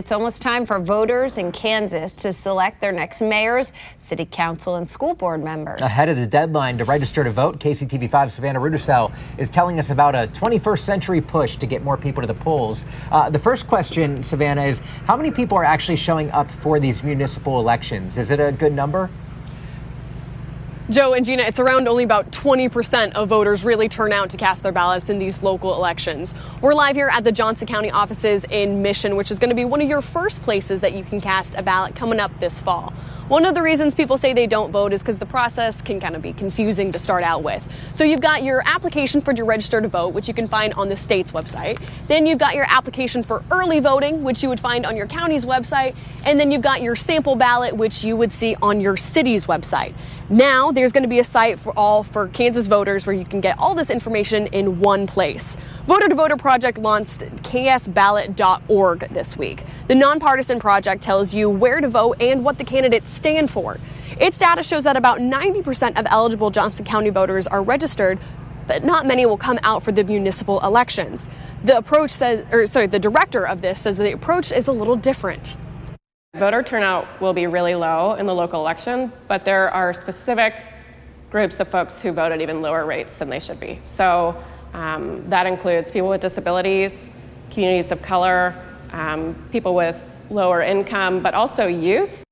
It's almost time for voters in Kansas to select their next mayors, city council, and school board members. Ahead of the deadline to register to vote, KCTV5's Savannah Rudisell is telling us about a 21st century push to get more people to the polls. The first question, Savannah, is how many people are actually showing up for these municipal elections? Is it a good number? Joe and Gina, it's around only about 20% of voters really turn out to cast their ballots in these local elections. We're live here at the Johnson County offices in Mission, which is going to be one of your first places that you can cast a ballot coming up this fall. One of the reasons people say they don't vote is because the process can kind of be confusing to start out with. So you've got your application for your register to vote, which you can find on the state's website. Then you've got your application for early voting, which you would find on your county's website. And then you've got your sample ballot, which you would see on your city's website. Now there's going to be a site for Kansas voters where you can get all this information in one place. Voter to Voter Project launched ksballot.org this week. The nonpartisan project tells you where to vote and what the candidates stand for. Its data shows that about 90% of eligible Johnson County voters are registered, but not many will come out for the municipal elections. The director of this says the approach is a little different. Voter turnout will be really low in the local election, but there are specific groups of folks who vote at even lower rates than they should be. So that includes people with disabilities, communities of color, people with lower income, but also youth.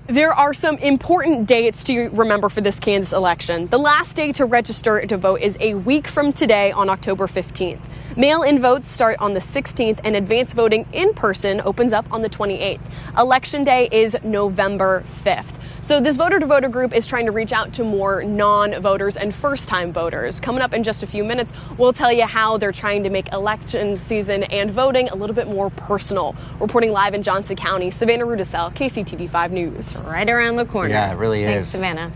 There are some important dates to remember for this Kansas election. The last day to register to vote is a week from today on October 15th. Mail-in votes start on the 16th and advance voting in person opens up on the 28th. Election day is November 5th. So this voter to voter group is trying to reach out to more non-voters and first-time voters. Coming up in just a few minutes, we'll tell you how they're trying to make election season and voting a little bit more personal. Reporting live in Johnson County, Savannah Rudisell, KCTV5 News. Right around the corner. Yeah, it really is. Thanks, Savannah.